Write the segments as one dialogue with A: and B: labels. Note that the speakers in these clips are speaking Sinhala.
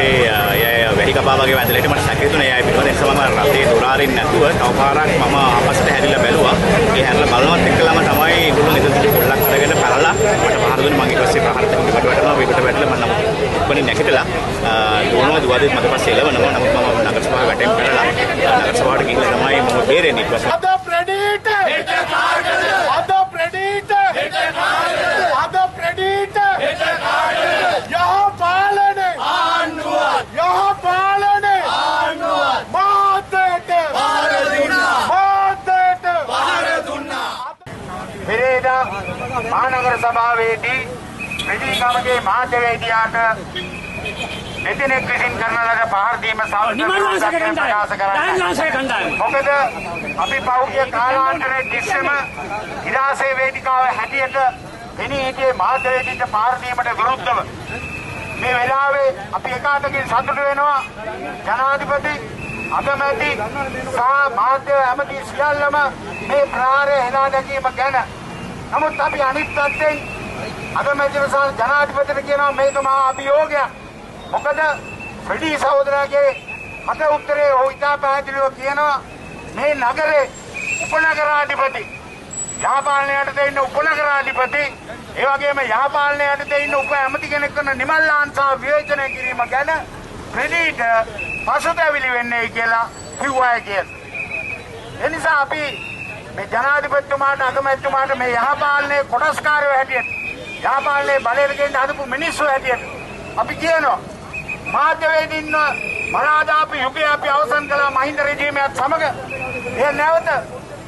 A: පස්සේ වැහි කපා වගේ වැදලා හිටිය මට සැකේතුනේ එයා පිටුපත නිසා මම රටේ දොරාරින් නැතුව තව පාරක් මම අපස්සට හැරිලා බැලුවා. ඒ හැරිලා බලනවත් එක්කලම තමයි ඒගොල්ලෝ නිතරම පොල්ලක් අරගෙන පැනලා මට පහර දුන්නේ. මම ඊට පස්සේ පහර දෙන්න පිටට වැටෙනවා. පිටට වැටලා මම නම් උපනින් නැගිටලා දුවනවා දුවද්දි මට පස්සේ එළවනවා. නමුත් මම නගර සභාව වැටෙන් පැනලා නගර සභාවට ගිහිල්ලා තමයි මම බේරෙන්නේ. ඊට පස්සේ
B: අද ප්‍රෙඩීට හෙට කාටද අද ප්‍රෙඩීට හෙට කාටද අද ප්‍රෙඩීට හෙට කාටද යහපාලනේ ආණ්ඩුව යහපාලනේ ආණ්ඩුව මාතේට බාර දුන්නා මාතේට බාර දුන්නා පෙරේදා මහනගර සභාවේදී ප්‍රතිගමගේ මාධ්‍යවේදියාට මෙතෙක් විසින් කරන ලද පහර දීම මොකද අපි පෞද්ගලික කාලාන්තරයේ දිස්සෙම ඉරාසේ වේදිකාව හැටියට එනී හිටියේ මාධ්‍යවේදීන්ට පහර දීමට විරුද්ධව මේ වෙලාවේ අපි එකාතකින් සතුටු වෙනවා ජනාධිපති අගමැති සහ මාධ්‍ය ඇමති සියල්ලම මේ ප්‍රහාරය හෙලා දැකීම ගැන. නමුත් අපි අනිත් පැත්තෙන් අගමැතිව සහ ජනාධිපතිට කියනවා මේක මහා අභියෝගයක්. මොකද ෆ්‍රෙඩී සහෝදරයාගේ මට උත්තරේ ඔහු ඉතා පැහැදිලිව කියනවා මේ නගරේ උපනගරාධිපති යහපාලනයට දෙන්න උපනගරාධිපති ඒ වගේම යහපාලනයට දෙන්න උප ඇමති කෙනෙක් කරන නිමල්ලාන්සා විවේචනය කිරීම ගැන ෆ්‍රෙඩීට පසුතැවිලි වෙන්නේ කියලා කිව්වා කියලා. ඒ නිසා අපි මේ ජනාධිපතිතුමාට අගමැතිතුමාට මේ යහපාලනයේ කොටස්කාරයෝ හැටියට යහපාලනයේ බලයට ගෙන්න හදපු මිනිස්සු හැටියට අපි කියනවා මාධ්‍යවේදීන්ව මලාදාපු යුගය අපි අවසන් කළා මහින්ද රෙජීමයත් සමග. ඒ නැවත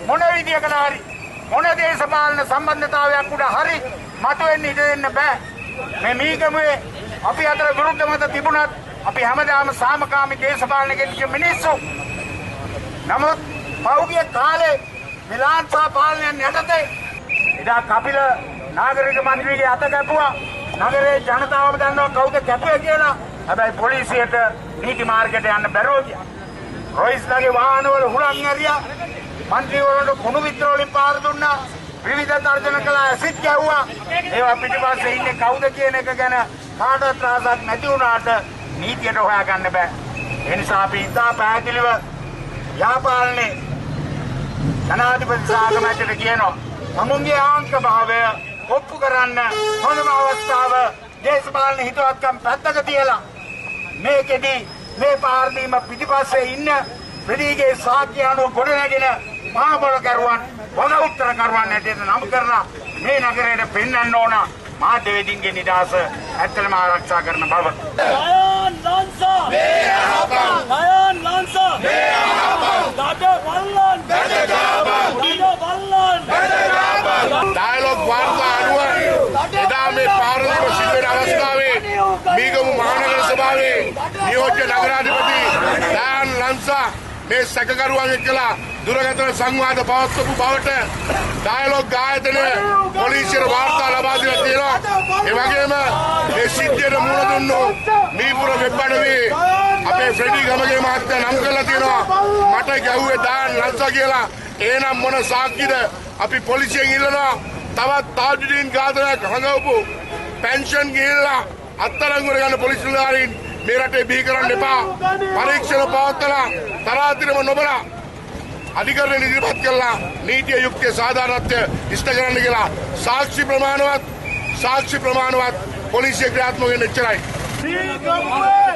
B: මොන විදියකට හරි මොන දේශපාලන සම්බන්ධතාවයක් උඩ හරි මතුවෙන්න ඉඩ දෙන්න බෑ. මේ මීගමුවේ අපි අතර විරුද්ධ මත තිබුණත් අපි හැමදාම සාමකාමී දේශපාලනයකට මිනිස්සු. නමුත් පෞද්ගලික කාලේ මිලාන්සා පාලනයන් යටතේ එදා කපිල නාගරික මන්ත්‍රීගේ අත කැපුවා. නගරේ ජනතාවම දන්නවා කවුද කැපුවේ කියලා. හැබැයි පොලිසියට නීති මාර්ගයට යන්න බැරුව ගියා. රොයිස්ලාගේ වාහනවල හුලං ඇරියා. මන්ත්‍රීවරුන්ට කුණු විතර වලින් පාර දුන්නා. විවිධ තර්ජන කළා ඇසිඩ් ගැව්වා. ඒවා පිටිපස්සේ ඉන්නේ කවුද කියන එක ගැන කාටවත් රහසක් නැති වුණාට නීතියට හොයාගන්න බෑ. ඒ නිසා අපි ඉතා පැහැදිලිව යහපාලනේ ජනාධිපති සාගමැතිට කියනවා තමුන්ගේ ආංක භාවය ඔප්පු කරන්න හොඳම අවස්ථාව දේශපාලන හිතවත්කම් පැත්තක තියලා මේකෙදි මේ පාර්ලිම පිටිපස්සේ ඉන්න ෆ්‍රෙඩීගේ සාක්ෂි අනුව ගොඩනැගෙන මහබල කරුවන් වග උත්තර කරුවන් හැටියට නම් කරලා මේ නගරයට පෙන්වන්න ඕන මාධ්‍යවේදීන්ගේ නිදහස ඇත්තටම ආරක්ෂා කරන බව.
C: Lion Lancer! Lion Lancer! Dada Ballan!
B: Dialogue වාර්තා අනුව එදා මේ පාර්ලිම සිදුවෙන අවස්ථාවේ මීගමු මහනගර සභාවේ නියෝජ්‍ය නගරාධිපති ඩයන් ලන්සා මේ සැකකරුවන් එක්කලා දුරකථන සංවාද පවත්වපු බවට ඩයලොග් ආයතනය පොලිසියට වාර්තා ලබා දීලා තියෙනවා. ඒ වගේම මේ සිද්ධියට මුහුණ දුන්නු මීපුර වෙබ් අඩවියේ අපේ ෆ්‍රෙඩී ගමගේ මහත්තයා නම් කරලා තියෙනවා මට ගැහුවේ ඩයන් ලන්සා කියලා. එහෙනම් මොන සාක්ෂිද අපි පොලිසියෙන් ඉල්ලනවා. තවත් තාජුදීන් ඝාතනයක් හංගවපු පෙන්ෂන් ගිහිල්ලා අත්අඩංගුවට ගන්න පොලිස් නිලධාරීන් මේ රටේ බිහි කරන්න එපා. පරීක්ෂණ පවත්වලා තරාතිරම නොබලා අධිකරණ ඉදිරිපත් කළා නීතිය යුක්තිය සාධාරණත්වය ඉෂ්ට කරන්න කියලා සාක්ෂි ප්‍රමාණවත් පොලිසිය ක්‍රියාත්මක වෙන්න එච්චරයි.
C: මීගමුවේ